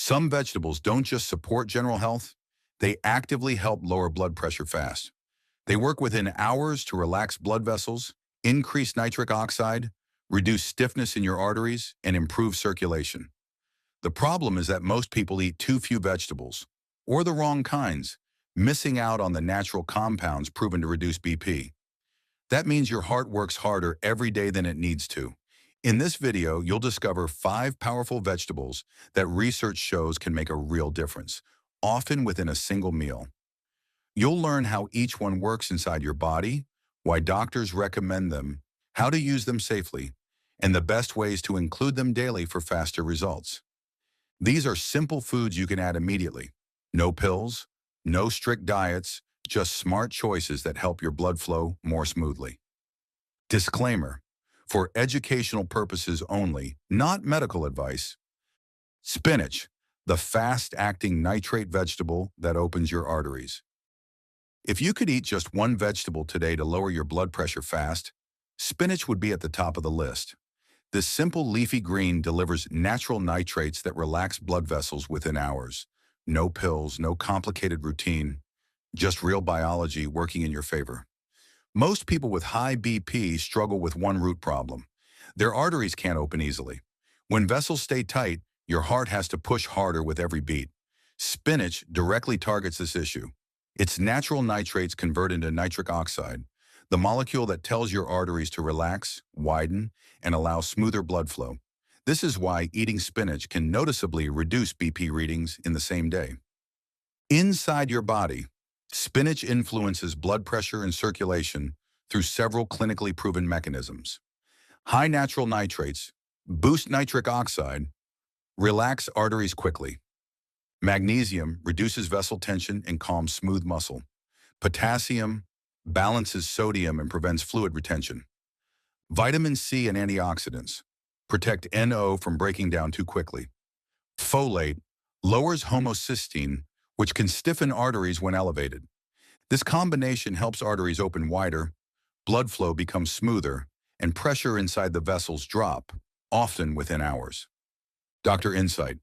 Some vegetables don't just support general health, they actively help lower blood pressure fast. They work within hours to relax blood vessels, increase nitric oxide, reduce stiffness in your arteries, and improve circulation. The problem is that most people eat too few vegetables, or the wrong kinds, missing out on the natural compounds proven to reduce BP. That means your heart works harder every day than it needs to. In this video, you'll discover 5 powerful vegetables that research shows can make a real difference, often within a single meal. You'll learn how each one works inside your body, why doctors recommend them, how to use them safely, and the best ways to include them daily for faster results. These are simple foods you can add immediately. No pills, no strict diets, just smart choices that help your blood flow more smoothly. Disclaimer: for educational purposes only, not medical advice. Spinach, the fast-acting nitrate vegetable that opens your arteries. If you could eat just one vegetable today to lower your blood pressure fast, spinach would be at the top of the list. This simple leafy green delivers natural nitrates that relax blood vessels within hours. No pills, no complicated routine, just real biology working in your favor. Most people with high BP struggle with one root problem. Their arteries can't open easily. When vessels stay tight, your heart has to push harder with every beat. Spinach directly targets this issue. Its natural nitrates convert into nitric oxide, the molecule that tells your arteries to relax, widen, and allow smoother blood flow. This is why eating spinach can noticeably reduce BP readings in the same day. Inside your body, spinach influences blood pressure and circulation through several clinically proven mechanisms. High natural nitrates boost nitric oxide, relax arteries quickly. Magnesium reduces vessel tension and calms smooth muscle. Potassium balances sodium and prevents fluid retention. Vitamin C and antioxidants protect NO from breaking down too quickly. Folate lowers homocysteine, which can stiffen arteries when elevated. This combination helps arteries open wider, blood flow becomes smoother, and pressure inside the vessels drop, often within hours. Dr. Insight.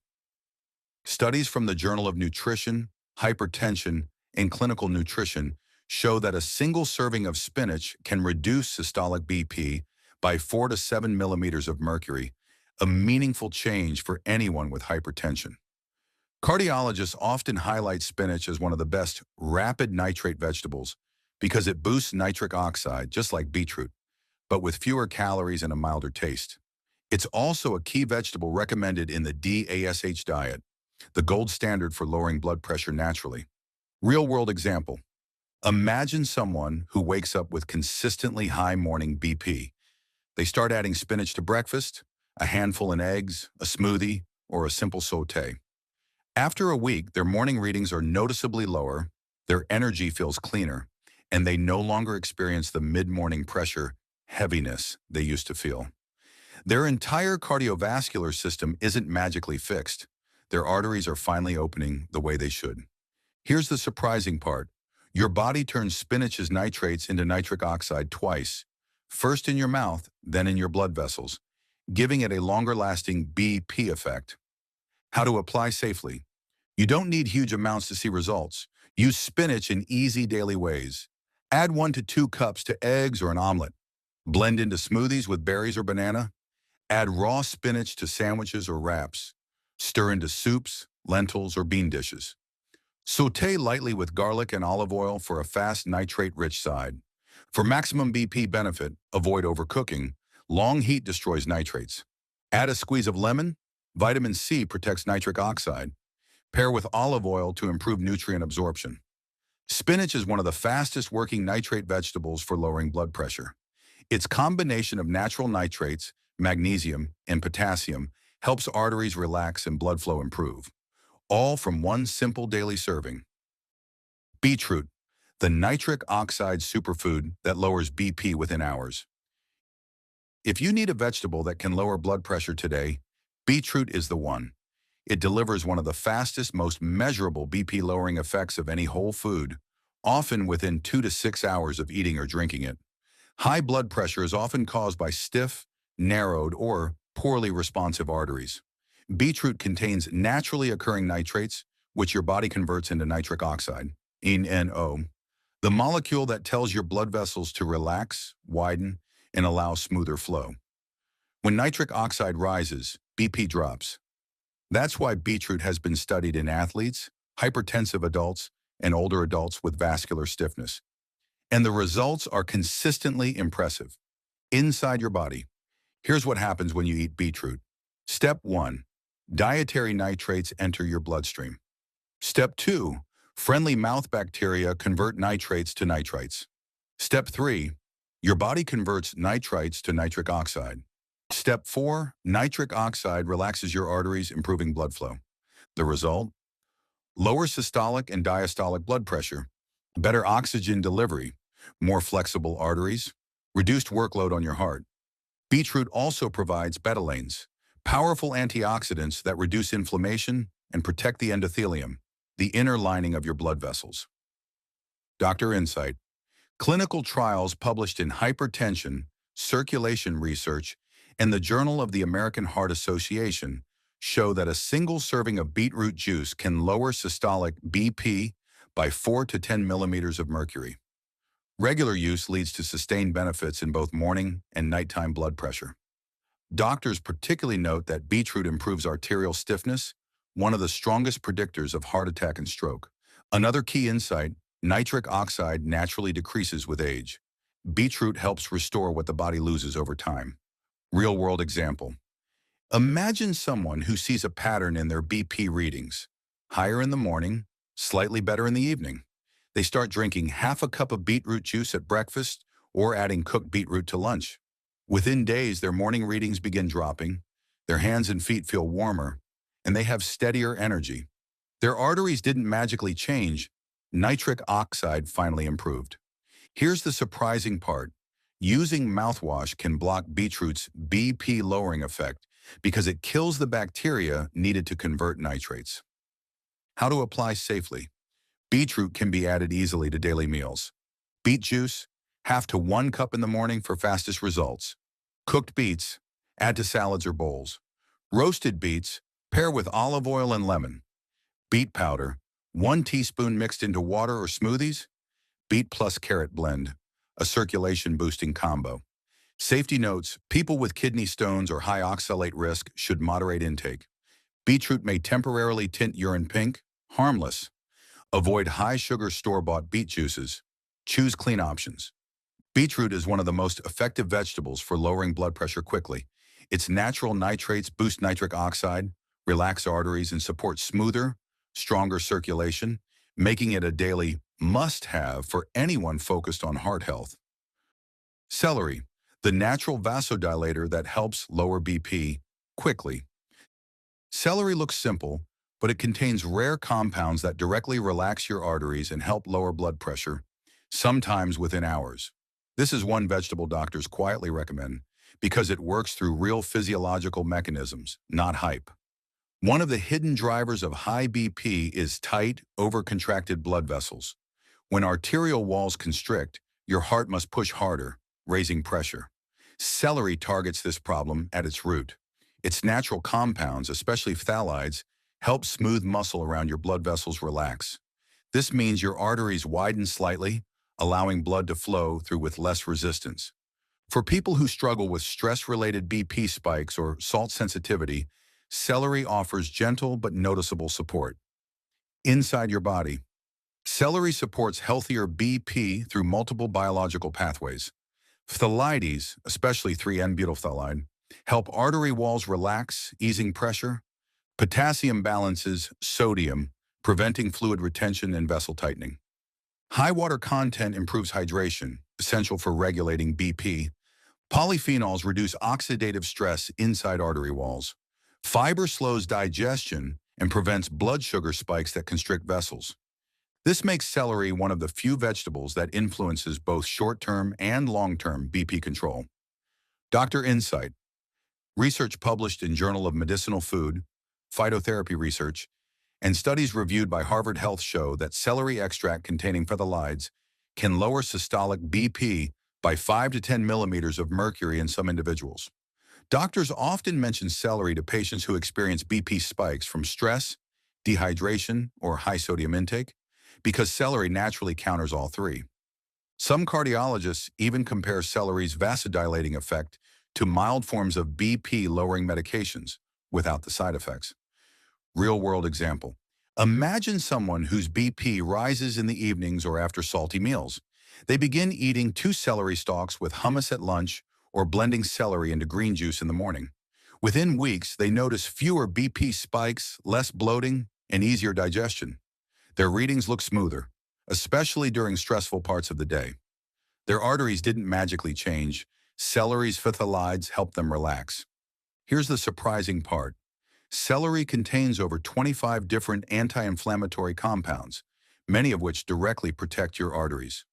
Studies from the Journal of Nutrition, Hypertension, and Clinical Nutrition show that a single serving of spinach can reduce systolic BP by 4 to 7 millimeters of mercury, a meaningful change for anyone with hypertension. Cardiologists often highlight spinach as one of the best rapid nitrate vegetables because it boosts nitric oxide, just like beetroot, but with fewer calories and a milder taste. It's also a key vegetable recommended in the DASH diet, the gold standard for lowering blood pressure naturally. Real-world example. Imagine someone who wakes up with consistently high morning BP. They start adding spinach to breakfast, a handful in eggs, a smoothie, or a simple sauté. After a week, their morning readings are noticeably lower, their energy feels cleaner, and they no longer experience the mid-morning pressure heaviness they used to feel. Their entire cardiovascular system isn't magically fixed. Their arteries are finally opening the way they should. Here's the surprising part. Your body turns spinach's nitrates into nitric oxide twice, first in your mouth, then in your blood vessels, giving it a longer-lasting BP effect. How to apply safely. You don't need huge amounts to see results. Use spinach in easy daily ways. Add 1 to 2 cups to eggs or an omelet. Blend into smoothies with berries or banana. Add raw spinach to sandwiches or wraps. Stir into soups, lentils, or bean dishes. Sauté lightly with garlic and olive oil for a fast nitrate-rich side. For maximum BP benefit, avoid overcooking. Long heat destroys nitrates. Add a squeeze of lemon. Vitamin C protects nitric oxide. Pair with olive oil to improve nutrient absorption. Spinach is one of the fastest working nitrate vegetables for lowering blood pressure. Its combination of natural nitrates, magnesium, and potassium helps arteries relax and blood flow improve, all from one simple daily serving. Beetroot, the nitric oxide superfood that lowers BP within hours. If you need a vegetable that can lower blood pressure today, beetroot is the one. It delivers one of the fastest, most measurable BP-lowering effects of any whole food, often within 2 to 6 hours of eating or drinking it. High blood pressure is often caused by stiff, narrowed, or poorly responsive arteries. Beetroot contains naturally occurring nitrates, which your body converts into nitric oxide, NO, the molecule that tells your blood vessels to relax, widen, and allow smoother flow. When nitric oxide rises, BP drops. That's why beetroot has been studied in athletes, hypertensive adults, and older adults with vascular stiffness. And the results are consistently impressive. Inside your body, here's what happens when you eat beetroot. Step 1. Dietary nitrates enter your bloodstream. Step 2. Friendly mouth bacteria convert nitrates to nitrites. Step 3. Your body converts nitrites to nitric oxide. Step 4. Nitric oxide relaxes your arteries, improving blood flow. The result? Lower systolic and diastolic blood pressure, better oxygen delivery, more flexible arteries, reduced workload on your heart. Beetroot also provides betalains, powerful antioxidants that reduce inflammation and protect the endothelium, the inner lining of your blood vessels. Dr. Insight. Clinical trials published in Hypertension, Circulation Research, and the Journal of the American Heart Association show that a single serving of beetroot juice can lower systolic BP by 4 to 10 millimeters of mercury. Regular use leads to sustained benefits in both morning and nighttime blood pressure. Doctors particularly note that beetroot improves arterial stiffness, one of the strongest predictors of heart attack and stroke. Another key insight: nitric oxide naturally decreases with age. Beetroot helps restore what the body loses over time. Real-world example. Imagine someone who sees a pattern in their BP readings. Higher in the morning, slightly better in the evening. They start drinking half a cup of beetroot juice at breakfast or adding cooked beetroot to lunch. Within days, their morning readings begin dropping, their hands and feet feel warmer, and they have steadier energy. Their arteries didn't magically change. Nitric oxide finally improved. Here's the surprising part. Using mouthwash can block beetroot's BP lowering effect because it kills the bacteria needed to convert nitrates. How to apply safely. Beetroot can be added easily to daily meals. Beet juice, half to 1 cup in the morning for fastest results. Cooked beets, add to salads or bowls. Roasted beets, pair with olive oil and lemon. Beet powder, 1 teaspoon mixed into water or smoothies. Beet plus carrot blend, a circulation-boosting combo. Safety notes: people with kidney stones or high oxalate risk should moderate intake. Beetroot may temporarily tint urine pink, harmless. Avoid high-sugar store-bought beet juices. Choose clean options. Beetroot is one of the most effective vegetables for lowering blood pressure quickly. Its natural nitrates boost nitric oxide, relax arteries, and support smoother, stronger circulation, making it a daily must-have for anyone focused on heart health. Celery, the natural vasodilator that helps lower BP quickly. Celery looks simple, but it contains rare compounds that directly relax your arteries and help lower blood pressure, sometimes within hours. This is one vegetable doctors quietly recommend because it works through real physiological mechanisms, not hype. One of the hidden drivers of high BP is tight, overcontracted blood vessels. When arterial walls constrict, your heart must push harder, raising pressure. Celery targets this problem at its root. Its natural compounds, especially phthalides, help smooth muscle around your blood vessels relax. This means your arteries widen slightly, allowing blood to flow through with less resistance. For people who struggle with stress-related BP spikes or salt sensitivity, celery offers gentle but noticeable support. Inside your body, celery supports healthier BP through multiple biological pathways. Phthalides, especially 3N-butylphthalide, help artery walls relax, easing pressure. Potassium balances sodium, preventing fluid retention and vessel tightening. High water content improves hydration, essential for regulating BP. Polyphenols reduce oxidative stress inside artery walls. Fiber slows digestion and prevents blood sugar spikes that constrict vessels. This makes celery one of the few vegetables that influences both short-term and long-term BP control. Dr. Insight. Research published in Journal of Medicinal Food, Phytotherapy Research, and studies reviewed by Harvard Health show that celery extract containing phthalides can lower systolic BP by 5 to 10 millimeters of mercury in some individuals. Doctors often mention celery to patients who experience BP spikes from stress, dehydration, or high sodium intake, because celery naturally counters all three. Some cardiologists even compare celery's vasodilating effect to mild forms of BP-lowering medications without the side effects. Real-world example. Imagine someone whose BP rises in the evenings or after salty meals. They begin eating 2 celery stalks with hummus at lunch or blending celery into green juice in the morning. Within weeks, they notice fewer BP spikes, less bloating, and easier digestion. Their readings look smoother, especially during stressful parts of the day. Their arteries didn't magically change. Celery's phthalides help them relax. Here's the surprising part. Celery contains over 25 different anti-inflammatory compounds, many of which directly protect your arteries.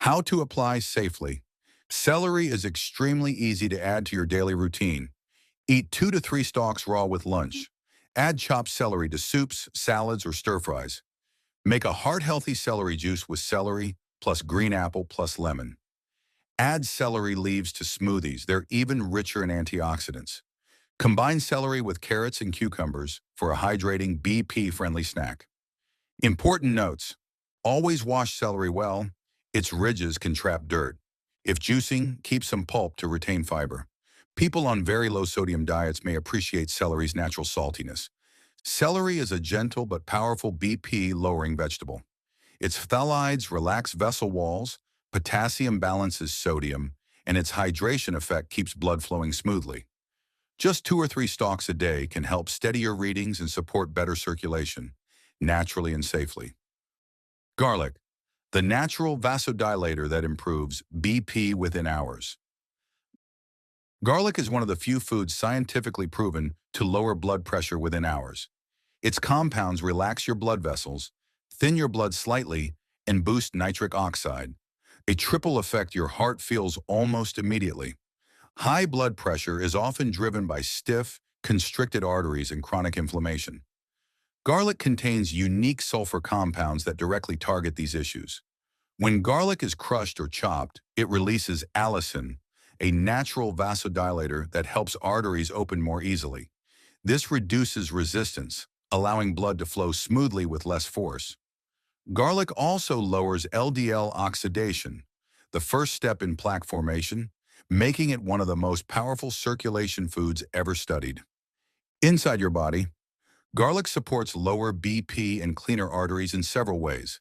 How to apply safely. Celery is extremely easy to add to your daily routine. Eat 2 to 3 stalks raw with lunch. Add chopped celery to soups, salads, or stir-fries. Make a heart-healthy celery juice with celery plus green apple plus lemon. Add celery leaves to smoothies. They're even richer in antioxidants. Combine celery with carrots and cucumbers for a hydrating, BP-friendly snack. Important notes. Always wash celery well. Its ridges can trap dirt. If juicing, keep some pulp to retain fiber. People on very low sodium diets may appreciate celery's natural saltiness. Celery is a gentle but powerful BP-lowering vegetable. Its phthalides relax vessel walls, potassium balances sodium, and its hydration effect keeps blood flowing smoothly. Just 2 or 3 stalks a day can help steady your readings and support better circulation, naturally and safely. Garlic, the natural vasodilator that improves BP within hours. Garlic is one of the few foods scientifically proven to lower blood pressure within hours. Its compounds relax your blood vessels, thin your blood slightly, and boost nitric oxide, a triple effect your heart feels almost immediately. High blood pressure is often driven by stiff, constricted arteries and chronic inflammation. Garlic contains unique sulfur compounds that directly target these issues. When garlic is crushed or chopped, it releases allicin, a natural vasodilator that helps arteries open more easily. This reduces resistance, allowing blood to flow smoothly with less force. Garlic also lowers LDL oxidation, the first step in plaque formation, making it one of the most powerful circulation foods ever studied. Inside your body, garlic supports lower BP and cleaner arteries in several ways.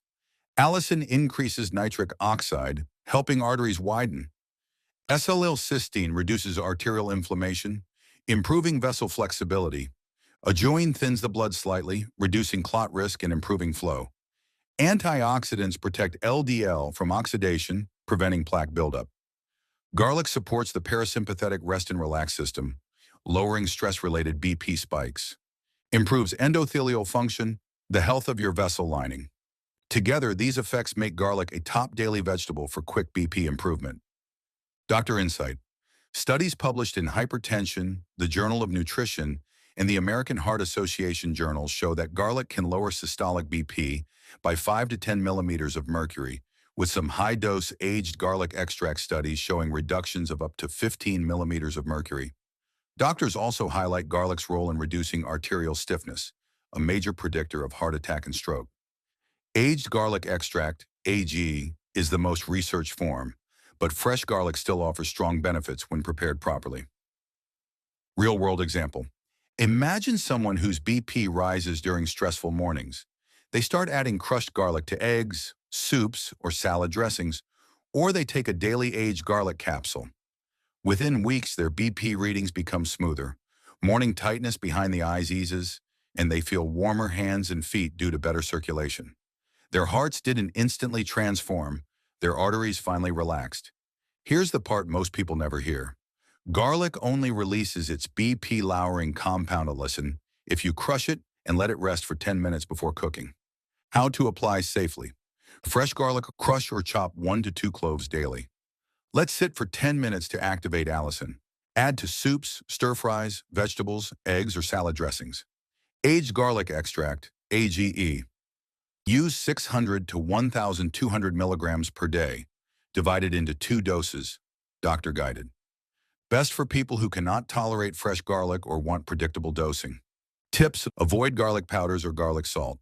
Allicin increases nitric oxide, helping arteries widen. Acetylcysteine reduces arterial inflammation, improving vessel flexibility. Ajoin thins the blood slightly, reducing clot risk and improving flow. Antioxidants protect LDL from oxidation, preventing plaque buildup. Garlic supports the parasympathetic rest and relax system, lowering stress-related BP spikes. Improves endothelial function, the health of your vessel lining. Together, these effects make garlic a top daily vegetable for quick BP improvement. Dr. Insight. Studies published in Hypertension, the Journal of Nutrition, and the American Heart Association journals show that garlic can lower systolic BP by 5 to 10 millimeters of mercury, with some high-dose aged garlic extract studies showing reductions of up to 15 millimeters of mercury. Doctors also highlight garlic's role in reducing arterial stiffness, a major predictor of heart attack and stroke. Aged garlic extract, AG, is the most researched form, but fresh garlic still offers strong benefits when prepared properly. Real-world example. Imagine someone whose BP rises during stressful mornings. They start adding crushed garlic to eggs, soups, or salad dressings, or they take a daily aged garlic capsule. Within weeks, their BP readings become smoother. Morning tightness behind the eyes eases, and they feel warmer hands and feet due to better circulation. Their hearts didn't instantly transform. Their arteries finally relaxed. Here's the part most people never hear. Garlic only releases its BP-lowering compound allicin if you crush it and let it rest for 10 minutes before cooking. How to apply safely. Fresh garlic, crush or chop 1 to 2 cloves daily. Let sit for 10 minutes to activate allicin. Add to soups, stir-fries, vegetables, eggs, or salad dressings. Aged garlic extract, AGE. Use 600 to 1,200 milligrams per day, divided into 2 doses, doctor-guided. Best for people who cannot tolerate fresh garlic or want predictable dosing. Tips: avoid garlic powders or garlic salt.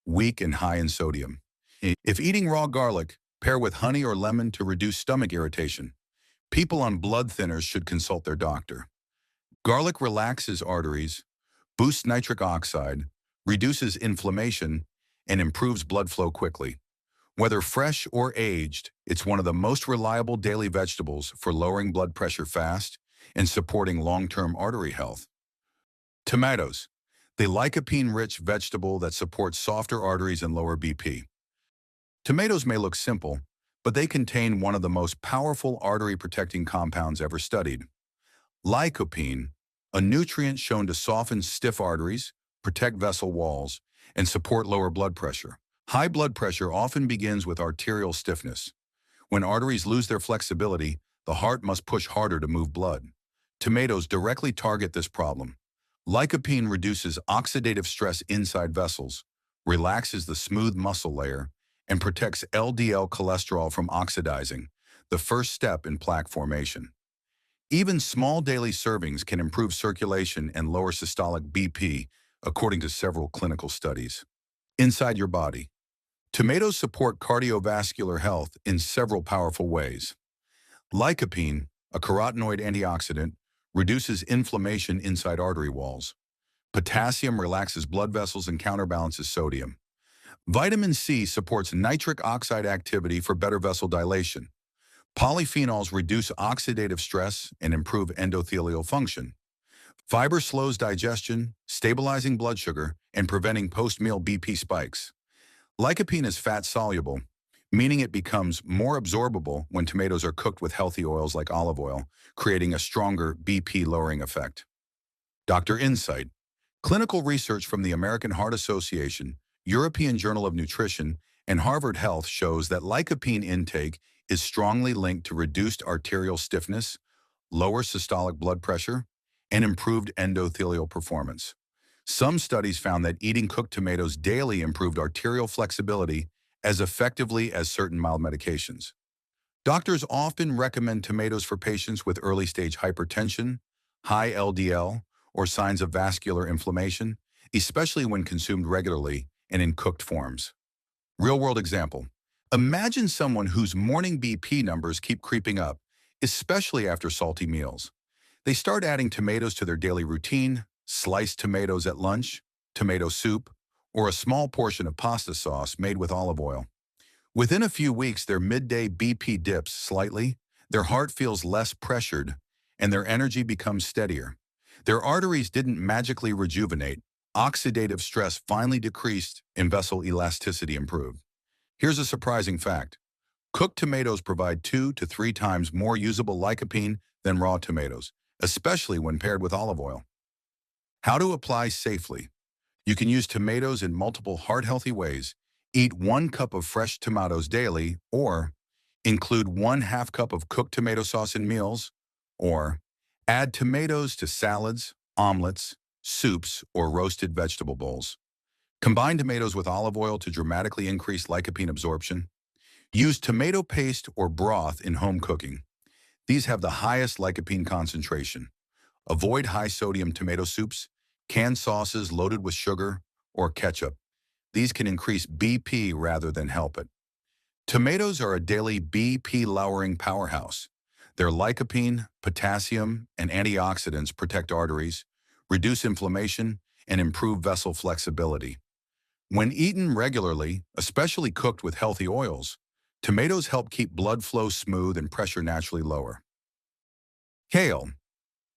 Weak and high in sodium. If eating raw garlic, pair with honey or lemon to reduce stomach irritation. People on blood thinners should consult their doctor. Garlic relaxes arteries, boosts nitric oxide, reduces inflammation, and improves blood flow quickly. Whether fresh or aged, it's one of the most reliable daily vegetables for lowering blood pressure fast and supporting long-term artery health. Tomatoes, the lycopene-rich vegetable that supports softer arteries and lower BP. Tomatoes may look simple, but they contain one of the most powerful artery-protecting compounds ever studied. Lycopene, a nutrient shown to soften stiff arteries, protect vessel walls, and support lower blood pressure. High blood pressure often begins with arterial stiffness. When arteries lose their flexibility, the heart must push harder to move blood. Tomatoes directly target this problem. Lycopene reduces oxidative stress inside vessels, relaxes the smooth muscle layer, and protects LDL cholesterol from oxidizing, the first step in plaque formation. Even small daily servings can improve circulation and lower systolic BP, according to several clinical studies. Inside your body, tomatoes support cardiovascular health in several powerful ways. Lycopene, a carotenoid antioxidant, reduces inflammation inside artery walls. Potassium relaxes blood vessels and counterbalances sodium. Vitamin C supports nitric oxide activity for better vessel dilation. Polyphenols reduce oxidative stress and improve endothelial function. Fiber slows digestion, stabilizing blood sugar, and preventing post-meal BP spikes. Lycopene is fat-soluble, meaning it becomes more absorbable when tomatoes are cooked with healthy oils like olive oil, creating a stronger BP-lowering effect. Dr. Insight. Clinical research from the American Heart Association, European Journal of Nutrition, and Harvard Health shows that lycopene intake is strongly linked to reduced arterial stiffness, lower systolic blood pressure, and improved endothelial performance. Some studies found that eating cooked tomatoes daily improved arterial flexibility as effectively as certain mild medications. Doctors often recommend tomatoes for patients with early-stage hypertension, high LDL, or signs of vascular inflammation, especially when consumed regularly and in cooked forms. Real-world example. Imagine someone whose morning BP numbers keep creeping up, especially after salty meals. They start adding tomatoes to their daily routine, sliced tomatoes at lunch, tomato soup, or a small portion of pasta sauce made with olive oil. Within a few weeks, their midday BP dips slightly, their heart feels less pressured, and their energy becomes steadier. Their arteries didn't magically rejuvenate. Oxidative stress finally decreased and vessel elasticity improved. Here's a surprising fact. Cooked tomatoes provide 2 to 3 times more usable lycopene than raw tomatoes, especially when paired with olive oil. How to apply safely. You can use tomatoes in multiple heart-healthy ways. Eat 1 cup of fresh tomatoes daily, or include 1/2 cup of cooked tomato sauce in meals, or add tomatoes to salads, omelets, soups, or roasted vegetable bowls. Combine tomatoes with olive oil to dramatically increase lycopene absorption. Use tomato paste or broth in home cooking. These have the highest lycopene concentration. Avoid high-sodium tomato soups, canned sauces loaded with sugar, or ketchup. These can increase BP rather than help it. Tomatoes are a daily BP-lowering powerhouse. Their lycopene, potassium, and antioxidants protect arteries, reduce inflammation, and improve vessel flexibility. When eaten regularly, especially cooked with healthy oils, tomatoes help keep blood flow smooth and pressure naturally lower. Kale,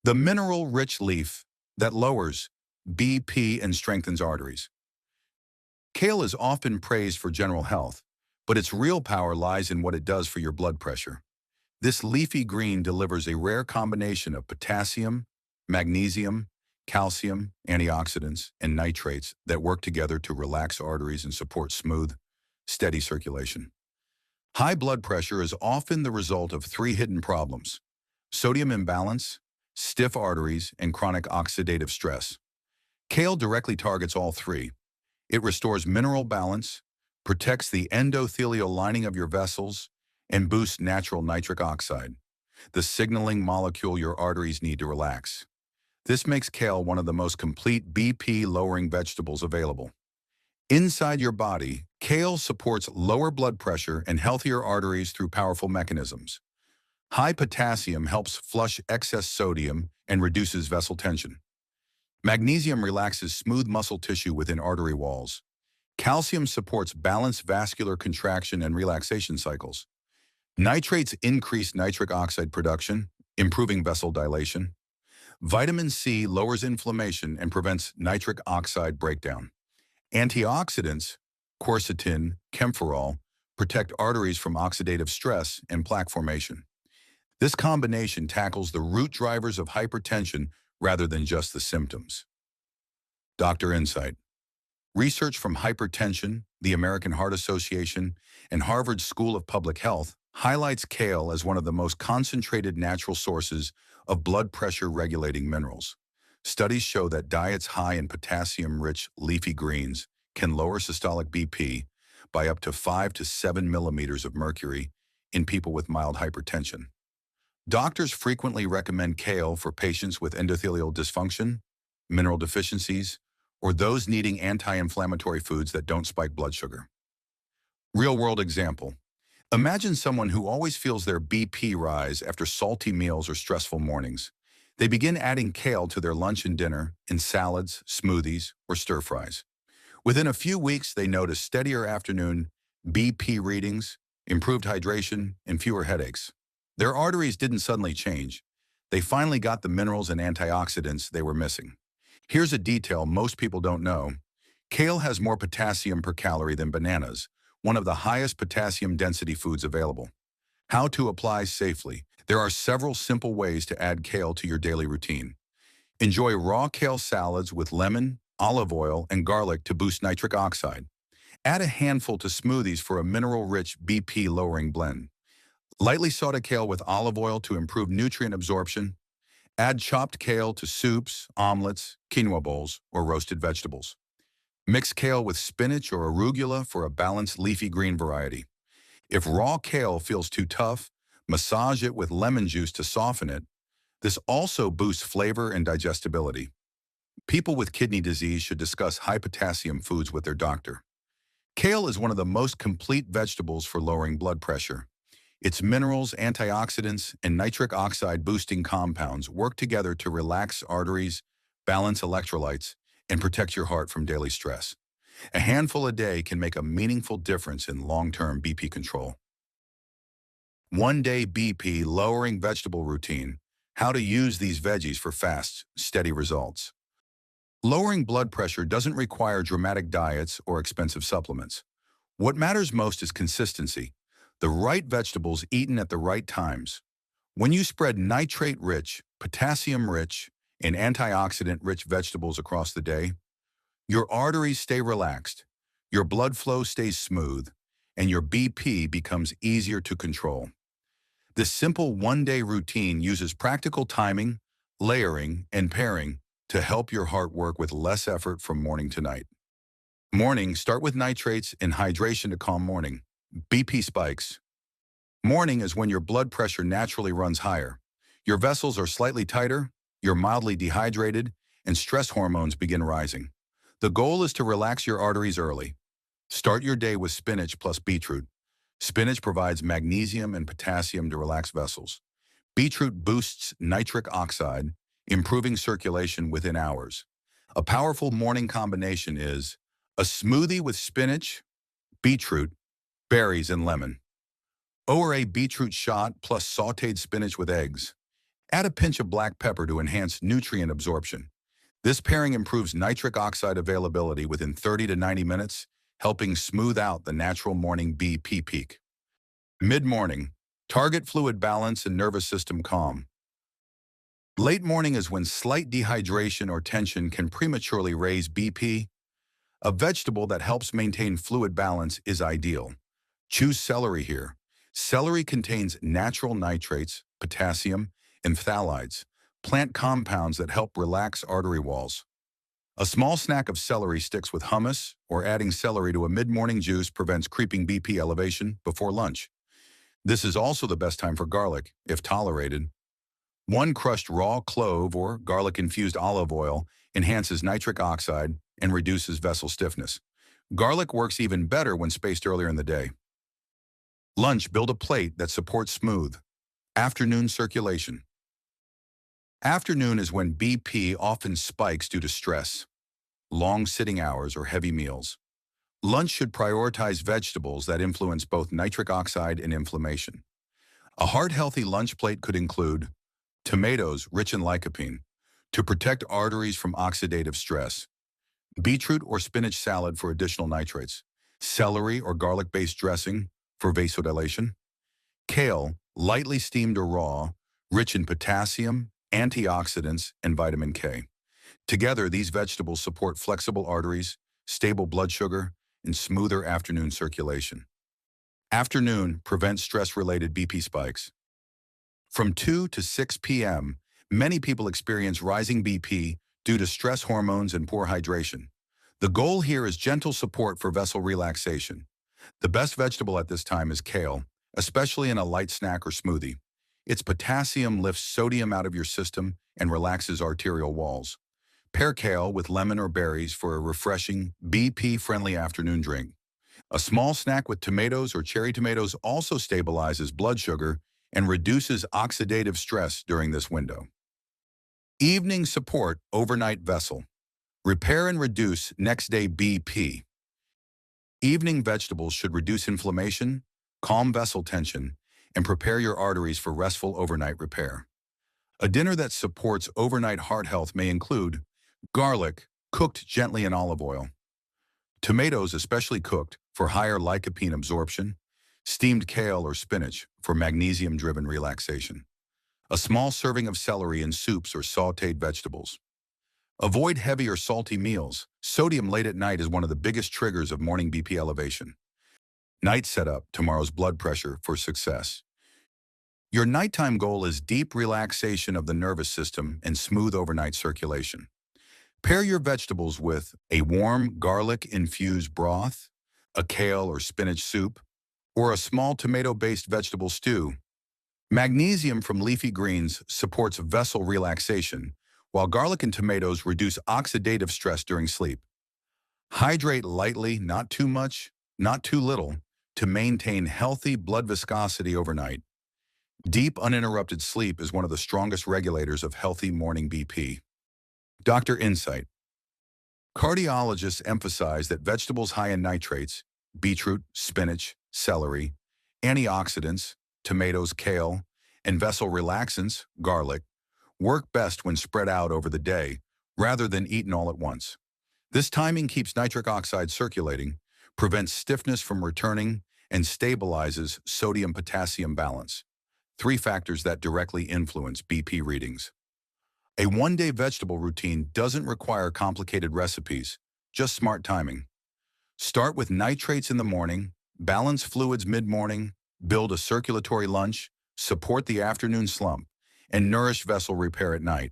the mineral-rich leaf that lowers BP and strengthens arteries. Kale is often praised for general health, but its real power lies in what it does for your blood pressure. This leafy green delivers a rare combination of potassium, magnesium, calcium, antioxidants, and nitrates that work together to relax arteries and support smooth, steady circulation. High blood pressure is often the result of 3 hidden problems: sodium imbalance, stiff arteries, and chronic oxidative stress. Kale directly targets all 3. It restores mineral balance, protects the endothelial lining of your vessels, and boosts natural nitric oxide. the signaling molecule your arteries need to relax. This makes kale one of the most complete BP-lowering vegetables available. Inside your body, kale supports lower blood pressure and healthier arteries through powerful mechanisms. High potassium helps flush excess sodium and reduces vessel tension. Magnesium relaxes smooth muscle tissue within artery walls. Calcium supports balanced vascular contraction and relaxation cycles. Nitrates increase nitric oxide production, improving vessel dilation. Vitamin C lowers inflammation and prevents nitric oxide breakdown. Antioxidants, quercetin, camphorol, protect arteries from oxidative stress and plaque formation. This combination tackles the root drivers of hypertension rather than just the symptoms. Dr. Insight. Research from Hypertension, the American Heart Association, and Harvard School of Public Health highlights kale as one of the most concentrated natural sources of blood pressure regulating minerals. Studies show that diets high in potassium-rich leafy greens can lower systolic BP by up to 5 to 7 millimeters of mercury in people with mild hypertension. Doctors frequently recommend kale for patients with endothelial dysfunction, mineral deficiencies, or those needing anti-inflammatory foods that don't spike blood sugar. Real-world example. Imagine someone who always feels their BP rise after salty meals or stressful mornings. They begin adding kale to their lunch and dinner in salads, smoothies, or stir-fries. Within a few weeks, they notice steadier afternoon BP readings, improved hydration, and fewer headaches. Their arteries didn't suddenly change. They finally got the minerals and antioxidants they were missing. Here's a detail most people don't know. Kale has more potassium per calorie than bananas, one of the highest potassium density foods available. How to apply safely. There are several simple ways to add kale to your daily routine. Enjoy raw kale salads with lemon, olive oil, and garlic to boost nitric oxide. Add a handful to smoothies for a mineral-rich BP-lowering blend. Lightly saute kale with olive oil to improve nutrient absorption. Add chopped kale to soups, omelets, quinoa bowls, or roasted vegetables. Mix kale with spinach or arugula for a balanced leafy green variety. If raw kale feels too tough, massage it with lemon juice to soften it. This also boosts flavor and digestibility. People with kidney disease should discuss high potassium foods with their doctor. Kale is one of the most complete vegetables for lowering blood pressure. Its minerals, antioxidants, and nitric oxide boosting compounds work together to relax arteries, balance electrolytes, and protect your heart from daily stress. A handful a day can make a meaningful difference in long-term BP control. One-day BP lowering vegetable routine. How to use these veggies for fast, steady results. Lowering blood pressure doesn't require dramatic diets or expensive supplements. What matters most is consistency. The right vegetables eaten at the right times. When you spread nitrate-rich, potassium-rich, and antioxidant-rich vegetables across the day, your arteries stay relaxed, your blood flow stays smooth, and your BP becomes easier to control. This simple one-day routine uses practical timing, layering, and pairing to help your heart work with less effort from morning to night. Morning, start with nitrates and hydration to calm morning. BP spikes. Morning is when your blood pressure naturally runs higher. Your vessels are slightly tighter, you're mildly dehydrated, and stress hormones begin rising. The goal is to relax your arteries early. Start your day with spinach plus beetroot. Spinach provides magnesium and potassium to relax vessels. Beetroot boosts nitric oxide, improving circulation within hours. A powerful morning combination is a smoothie with spinach, beetroot, berries, and lemon. Or a beetroot shot plus sautéed spinach with eggs. Add a pinch of black pepper to enhance nutrient absorption. This pairing improves nitric oxide availability within 30 to 90 minutes, helping smooth out the natural morning BP peak. Mid-morning, target fluid balance and nervous system calm. Late morning is when slight dehydration or tension can prematurely raise BP. A vegetable that helps maintain fluid balance is ideal. Choose celery here. Celery contains natural nitrates, potassium, and phthalates, plant compounds that help relax artery walls. A small snack of celery sticks with hummus or adding celery to a mid-morning juice prevents creeping BP elevation before lunch. This is also the best time for garlic, if tolerated. One crushed raw clove or garlic-infused olive oil enhances nitric oxide and reduces vessel stiffness. Garlic works even better when spaced earlier in the day. Lunch, build a plate that supports smooth. Afternoon circulation. Afternoon is when BP often spikes due to stress, long sitting hours, or heavy meals. Lunch should prioritize vegetables that influence both nitric oxide and inflammation. A heart-healthy lunch plate could include tomatoes rich in lycopene to protect arteries from oxidative stress, beetroot or spinach salad for additional nitrates, celery or garlic-based dressing for vasodilation, kale, lightly steamed or raw, rich in potassium, antioxidants, and vitamin K. Together, these vegetables support flexible arteries, stable blood sugar, and smoother afternoon circulation. Afternoon prevents stress-related BP spikes. From 2 to 6 p.m., many people experience rising BP due to stress hormones and poor hydration. The goal here is gentle support for vessel relaxation. The best vegetable at this time is kale, especially in a light snack or smoothie. Its potassium lifts sodium out of your system and relaxes arterial walls. Pair kale with lemon or berries for a refreshing, BP-friendly afternoon drink. A small snack with tomatoes or cherry tomatoes also stabilizes blood sugar and reduces oxidative stress during this window. Evening support overnight vessel. Repair and reduce next day BP. Evening vegetables should reduce inflammation, calm vessel tension, and prepare your arteries for restful overnight repair. A dinner that supports overnight heart health may include garlic, cooked gently in olive oil, tomatoes, especially cooked, for higher lycopene absorption, steamed kale or spinach for magnesium-driven relaxation, a small serving of celery in soups or sautéed vegetables. Avoid heavy or salty meals. Sodium late at night is one of the biggest triggers of morning BP elevation. Night setup, tomorrow's blood pressure for success. Your nighttime goal is deep relaxation of the nervous system and smooth overnight circulation. Pair your vegetables with a warm garlic-infused broth, a kale or spinach soup, or a small tomato-based vegetable stew. Magnesium from leafy greens supports vessel relaxation, while garlic and tomatoes reduce oxidative stress during sleep. Hydrate lightly, not too much, not too little, to maintain healthy blood viscosity overnight. Deep, uninterrupted sleep is one of the strongest regulators of healthy morning BP. Dr. Insight. Cardiologists emphasize that vegetables high in nitrates, beetroot, spinach, celery, antioxidants, tomatoes, kale, and vessel relaxants, garlic, work best when spread out over the day rather than eaten all at once. This timing keeps nitric oxide circulating, prevents stiffness from returning, and stabilizes sodium-potassium balance, 3 factors that directly influence BP readings. A one-day vegetable routine doesn't require complicated recipes, just smart timing. Start with nitrates in the morning, balance fluids mid-morning, build a circulatory lunch, support the afternoon slump, and nourish vessel repair at night.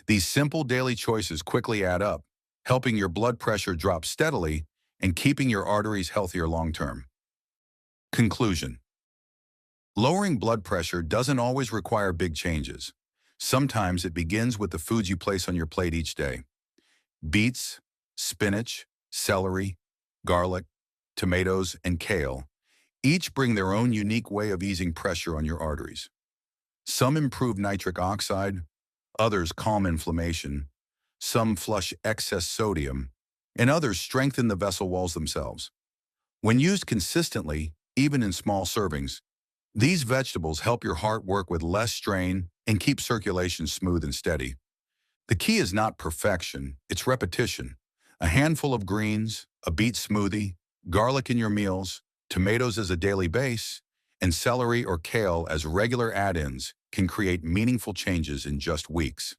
These simple daily choices quickly add up, helping your blood pressure drop steadily and keeping your arteries healthier long-term. Conclusion. Lowering blood pressure doesn't always require big changes. Sometimes it begins with the foods you place on your plate each day. Beets, spinach, celery, garlic, tomatoes, and kale each bring their own unique way of easing pressure on your arteries. Some improve nitric oxide, others calm inflammation, some flush excess sodium, and others strengthen the vessel walls themselves. When used consistently, even in small servings, these vegetables help your heart work with less strain and keep circulation smooth and steady. The key is not perfection, it's repetition. A handful of greens, a beet smoothie, garlic in your meals, tomatoes as a daily base, and celery or kale as regular add-ins can create meaningful changes in just weeks.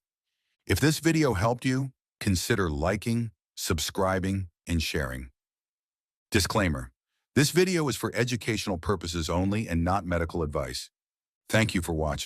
If this video helped you, consider liking, subscribing, and sharing. Disclaimer: this video is for educational purposes only and not medical advice. Thank you for watching.